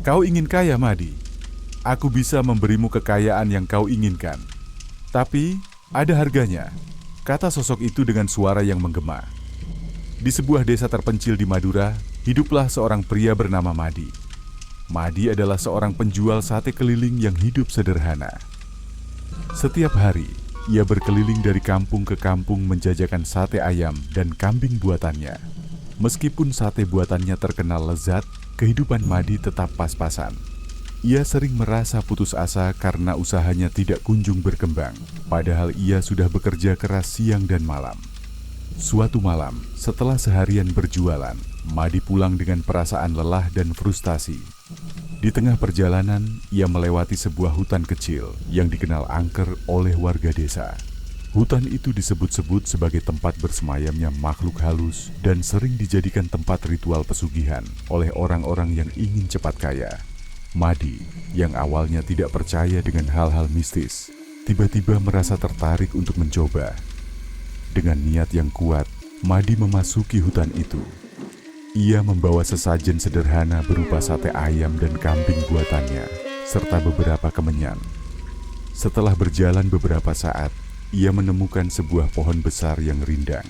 Kau ingin kaya, Madi? Aku bisa memberimu kekayaan yang kau inginkan. Tapi ada harganya, kata sosok itu dengan suara yang menggema. Di sebuah desa terpencil di Madura, hiduplah seorang pria bernama Madi. Madi adalah seorang penjual sate keliling yang hidup sederhana. Setiap hari, ia berkeliling dari kampung ke kampung menjajakan sate ayam dan kambing buatannya. Meskipun sate buatannya terkenal lezat, kehidupan Madi tetap pas-pasan. Ia sering merasa putus asa karena usahanya tidak kunjung berkembang, padahal ia sudah bekerja keras siang dan malam. Suatu malam, setelah seharian berjualan, Madi pulang dengan perasaan lelah dan frustasi. Di tengah perjalanan, ia melewati sebuah hutan kecil yang dikenal angker oleh warga desa. Hutan itu disebut-sebut sebagai tempat bersemayamnya makhluk halus dan sering dijadikan tempat ritual pesugihan oleh orang-orang yang ingin cepat kaya. Madi, yang awalnya tidak percaya dengan hal-hal mistis, tiba-tiba merasa tertarik untuk mencoba. Dengan niat yang kuat, Madi memasuki hutan itu. Ia membawa sesajen sederhana berupa sate ayam dan kambing buatannya, serta beberapa kemenyan. Setelah berjalan beberapa saat, ia menemukan sebuah pohon besar yang rindang.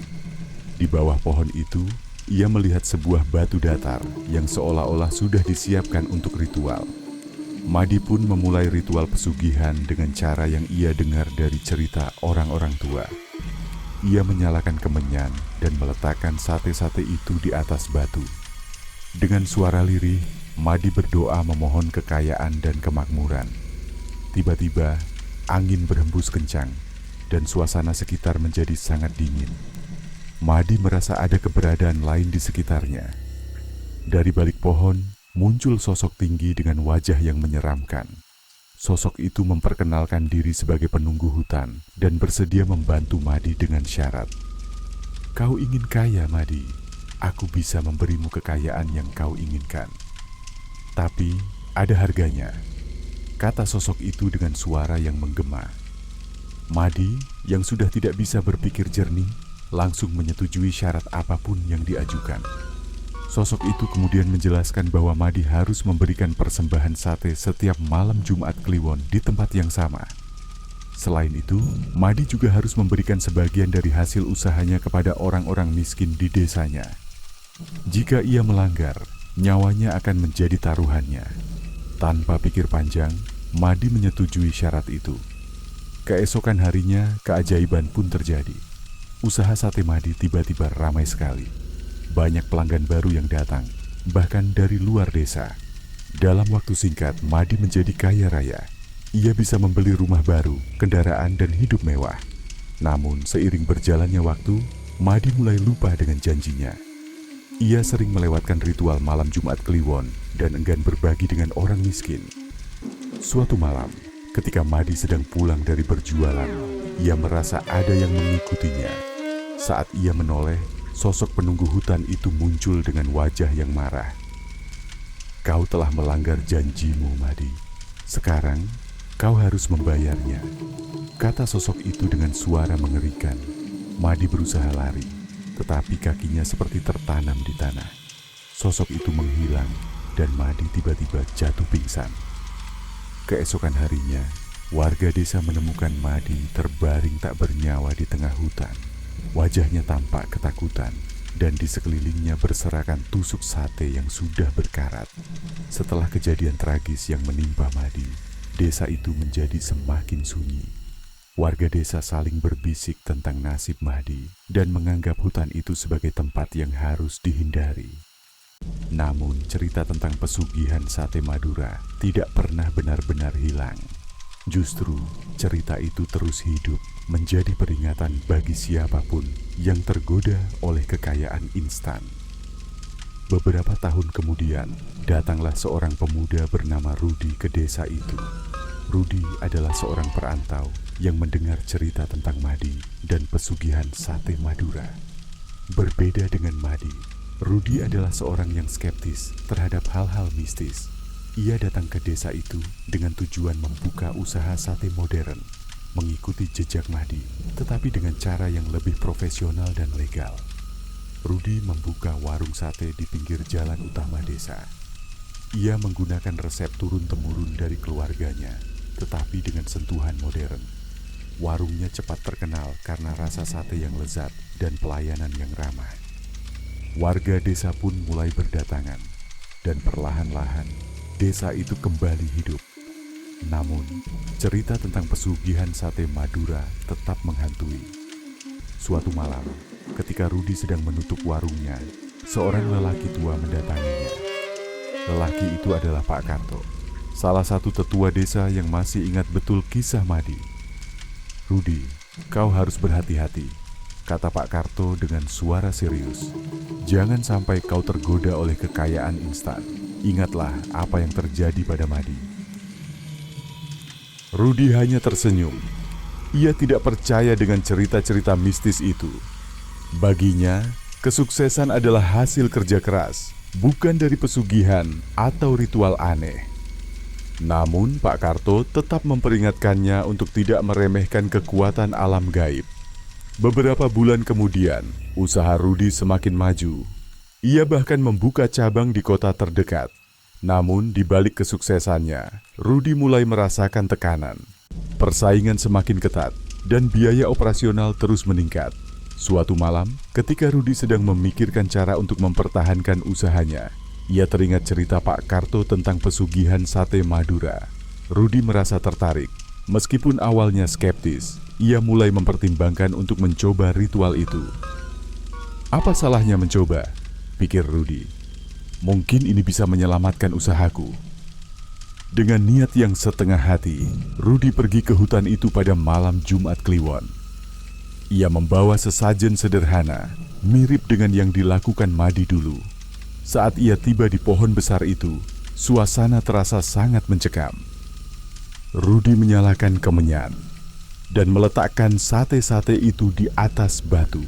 Di bawah pohon itu, ia melihat sebuah batu datar yang seolah-olah sudah disiapkan untuk ritual. Madi pun memulai ritual pesugihan dengan cara yang ia dengar dari cerita orang-orang tua. Ia menyalakan kemenyan dan meletakkan sate-sate itu di atas batu. Dengan suara lirih, Madi berdoa memohon kekayaan dan kemakmuran. Tiba-tiba, angin berhembus kencang dan suasana sekitar menjadi sangat dingin. Madi merasa ada keberadaan lain di sekitarnya. Dari balik pohon, muncul sosok tinggi dengan wajah yang menyeramkan. Sosok itu memperkenalkan diri sebagai penunggu hutan dan bersedia membantu Madi dengan syarat. Kau ingin kaya, Madi? Aku bisa memberimu kekayaan yang kau inginkan. Tapi ada harganya, kata sosok itu dengan suara yang menggema. Madi, yang sudah tidak bisa berpikir jernih, langsung menyetujui syarat apapun yang diajukan. Sosok itu kemudian menjelaskan bahwa Madi harus memberikan persembahan sate setiap malam Jumat Kliwon di tempat yang sama. Selain itu, Madi juga harus memberikan sebagian dari hasil usahanya kepada orang-orang miskin di desanya. Jika ia melanggar, nyawanya akan menjadi taruhannya. Tanpa pikir panjang, Madi menyetujui syarat itu. Keesokan harinya, keajaiban pun terjadi. Usaha sate Madi tiba-tiba ramai sekali. Banyak pelanggan baru yang datang, bahkan dari luar desa. Dalam waktu singkat, Madi menjadi kaya raya. Ia bisa membeli rumah baru, kendaraan, dan hidup mewah. Namun, seiring berjalannya waktu, Madi mulai lupa dengan janjinya. Ia sering melewatkan ritual malam Jumat Kliwon dan enggan berbagi dengan orang miskin. Suatu malam, ketika Madi sedang pulang dari berjualan, ia merasa ada yang mengikutinya. Saat ia menoleh, sosok penunggu hutan itu muncul dengan wajah yang marah. Kau telah melanggar janjimu, Madi. Sekarang, kau harus membayarnya, kata sosok itu dengan suara mengerikan. Madi berusaha lari, tetapi kakinya seperti tertanam di tanah. Sosok itu menghilang dan Madi tiba-tiba jatuh pingsan. Keesokan harinya, warga desa menemukan Madi terbaring tak bernyawa di tengah hutan. Wajahnya tampak ketakutan dan di sekelilingnya berserakan tusuk sate yang sudah berkarat. Setelah kejadian tragis yang menimpa Madi, desa itu menjadi semakin sunyi. Warga desa saling berbisik tentang nasib Madi dan menganggap hutan itu sebagai tempat yang harus dihindari. Namun cerita tentang pesugihan sate Madura tidak pernah benar-benar hilang. Justru cerita itu terus hidup menjadi peringatan bagi siapapun yang tergoda oleh kekayaan instan. Beberapa tahun kemudian, datanglah seorang pemuda bernama Rudi ke desa itu. Rudi adalah seorang perantau yang mendengar cerita tentang Madi dan pesugihan sate Madura. Berbeda dengan Madi, Rudi adalah seorang yang skeptis terhadap hal-hal mistis. Ia datang ke desa itu dengan tujuan membuka usaha sate modern, mengikuti jejak Madi, tetapi dengan cara yang lebih profesional dan legal. Rudi membuka warung sate di pinggir jalan utama desa. Ia menggunakan resep turun-temurun dari keluarganya, tetapi dengan sentuhan modern. Warungnya cepat terkenal karena rasa sate yang lezat dan pelayanan yang ramah. Warga desa pun mulai berdatangan, dan perlahan-lahan desa itu kembali hidup. Namun, cerita tentang pesugihan sate Madura tetap menghantui. Suatu malam, ketika Rudi sedang menutup warungnya, seorang lelaki tua mendatanginya. Lelaki itu adalah Pak Karto, salah satu tetua desa yang masih ingat betul kisah Madi. "Rudi, kau harus berhati-hati," kata Pak Karto dengan suara serius. "Jangan sampai kau tergoda oleh kekayaan instan. Ingatlah apa yang terjadi pada Madi." Rudi hanya tersenyum. Ia tidak percaya dengan cerita-cerita mistis itu. Baginya, kesuksesan adalah hasil kerja keras, bukan dari pesugihan atau ritual aneh. Namun Pak Karto tetap memperingatkannya untuk tidak meremehkan kekuatan alam gaib. Beberapa bulan kemudian, usaha Rudi semakin maju. Ia bahkan membuka cabang di kota terdekat. Namun di balik kesuksesannya, Rudi mulai merasakan tekanan. Persaingan semakin ketat dan biaya operasional terus meningkat. Suatu malam, ketika Rudi sedang memikirkan cara untuk mempertahankan usahanya, ia teringat cerita Pak Karto tentang pesugihan sate Madura. Rudi merasa tertarik. Meskipun awalnya skeptis, ia mulai mempertimbangkan untuk mencoba ritual itu. "Apa salahnya mencoba?" pikir Rudi. "Mungkin ini bisa menyelamatkan usahaku." Dengan niat yang setengah hati, Rudi pergi ke hutan itu pada malam Jumat Kliwon. Ia membawa sesajen sederhana, mirip dengan yang dilakukan Madi dulu. Saat ia tiba di pohon besar itu, suasana terasa sangat mencekam. Rudi menyalakan kemenyan dan meletakkan sate-sate itu di atas batu.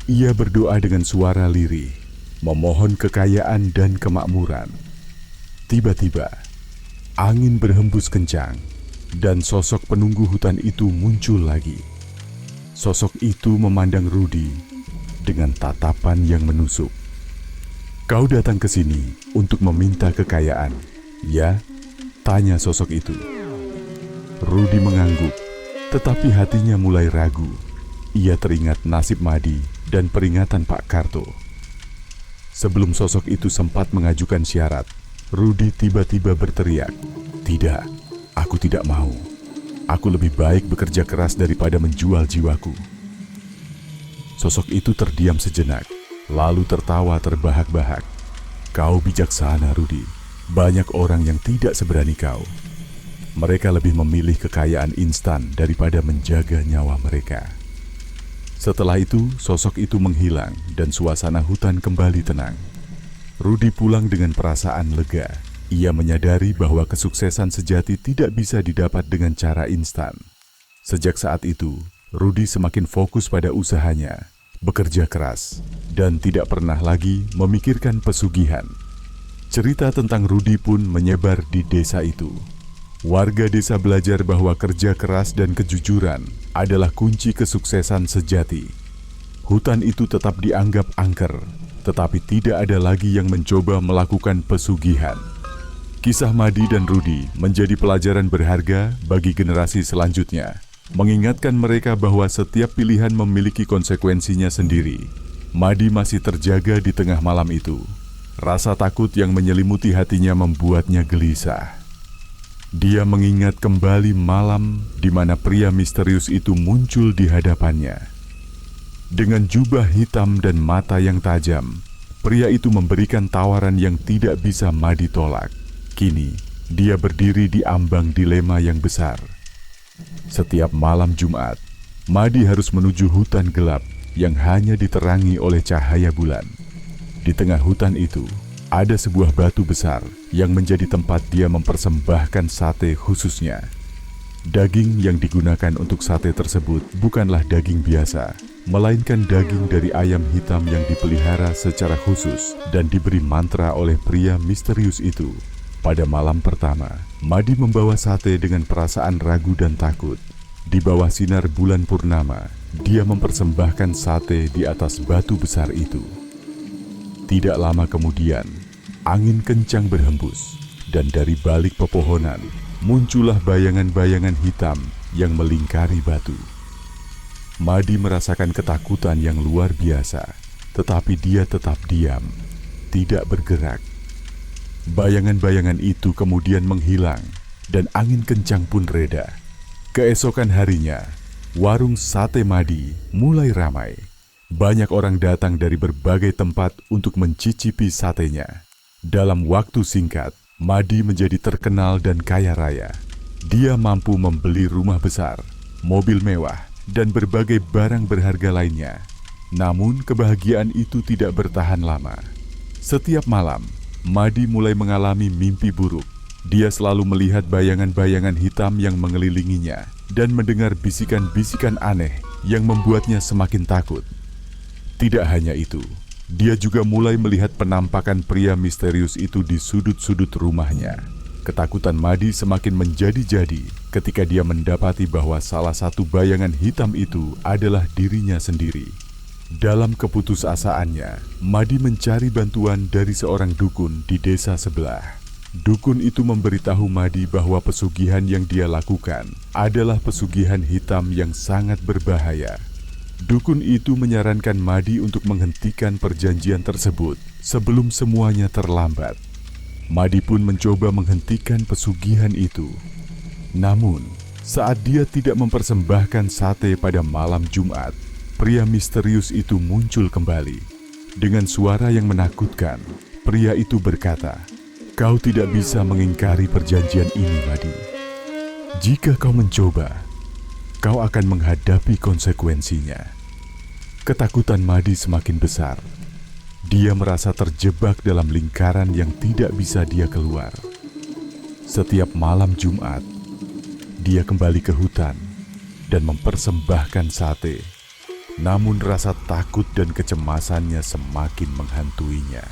Ia berdoa dengan suara lirih, memohon kekayaan dan kemakmuran. Tiba-tiba, angin berhembus kencang, dan sosok penunggu hutan itu muncul lagi. Sosok itu memandang Rudi dengan tatapan yang menusuk. "Kau datang ke sini untuk meminta kekayaan, ya?" tanya sosok itu. Rudi mengangguk, tetapi hatinya mulai ragu. Ia teringat nasib Madi dan peringatan Pak Karto. Sebelum sosok itu sempat mengajukan syarat, Rudi tiba-tiba berteriak, "Tidak, aku tidak mau. Aku lebih baik bekerja keras daripada menjual jiwaku." Sosok itu terdiam sejenak, lalu tertawa terbahak-bahak. "Kau bijaksana, Rudi. Banyak orang yang tidak seberani kau. Mereka lebih memilih kekayaan instan daripada menjaga nyawa mereka." Setelah itu, sosok itu menghilang dan suasana hutan kembali tenang. Rudi pulang dengan perasaan lega. Ia menyadari bahwa kesuksesan sejati tidak bisa didapat dengan cara instan. Sejak saat itu, Rudi semakin fokus pada usahanya, bekerja keras, dan tidak pernah lagi memikirkan pesugihan. Cerita tentang Rudi pun menyebar di desa itu. Warga desa belajar bahwa kerja keras dan kejujuran adalah kunci kesuksesan sejati. Hutan itu tetap dianggap angker, tetapi tidak ada lagi yang mencoba melakukan pesugihan. Kisah Madi dan Rudi menjadi pelajaran berharga bagi generasi selanjutnya, mengingatkan mereka bahwa setiap pilihan memiliki konsekuensinya sendiri. Madi masih terjaga di tengah malam itu. Rasa takut yang menyelimuti hatinya membuatnya gelisah. Dia mengingat kembali malam di mana pria misterius itu muncul di hadapannya. Dengan jubah hitam dan mata yang tajam, pria itu memberikan tawaran yang tidak bisa Madi tolak. Kini, dia berdiri di ambang dilema yang besar. Setiap malam Jumat, Madi harus menuju hutan gelap yang hanya diterangi oleh cahaya bulan. Di tengah hutan itu, ada sebuah batu besar yang menjadi tempat dia mempersembahkan sate khususnya. Daging yang digunakan untuk sate tersebut bukanlah daging biasa, melainkan daging dari ayam hitam yang dipelihara secara khusus dan diberi mantra oleh pria misterius itu. Pada malam pertama, Madi membawa sate dengan perasaan ragu dan takut. Di bawah sinar bulan purnama, dia mempersembahkan sate di atas batu besar itu. Tidak lama kemudian, Angin kencang berhembus, dan dari balik pepohonan muncullah bayangan-bayangan hitam yang melingkari batu. Madi merasakan ketakutan yang luar biasa, tetapi dia tetap diam, tidak bergerak. Bayangan-bayangan itu kemudian menghilang, dan angin kencang pun reda. Keesokan harinya, warung sate Madi mulai ramai. Banyak orang datang dari berbagai tempat untuk mencicipi satenya. Dalam waktu singkat, Madi menjadi terkenal dan kaya raya. Dia mampu membeli rumah besar, mobil mewah, dan berbagai barang berharga lainnya. Namun kebahagiaan itu tidak bertahan lama. Setiap malam, Madi mulai mengalami mimpi buruk. Dia selalu melihat bayangan-bayangan hitam yang mengelilinginya dan mendengar bisikan-bisikan aneh yang membuatnya semakin takut. Tidak hanya itu, dia juga mulai melihat penampakan pria misterius itu di sudut-sudut rumahnya. Ketakutan Madi semakin menjadi-jadi ketika dia mendapati bahwa salah satu bayangan hitam itu adalah dirinya sendiri. Dalam keputusasaannya, Madi mencari bantuan dari seorang dukun di desa sebelah. Dukun itu memberitahu Madi bahwa pesugihan yang dia lakukan adalah pesugihan hitam yang sangat berbahaya. Dukun itu menyarankan Madi untuk menghentikan perjanjian tersebut sebelum semuanya terlambat. Madi pun mencoba menghentikan pesugihan itu. Namun, saat dia tidak mempersembahkan sate pada malam Jumat, pria misterius itu muncul kembali. Dengan suara yang menakutkan, pria itu berkata, "Kau tidak bisa mengingkari perjanjian ini, Madi. Jika kau mencoba, kau akan menghadapi konsekuensinya." Ketakutan Madi semakin besar. Dia merasa terjebak dalam lingkaran yang tidak bisa dia keluar. Setiap malam Jumat, dia kembali ke hutan dan mempersembahkan sate. Namun rasa takut dan kecemasannya semakin menghantuinya.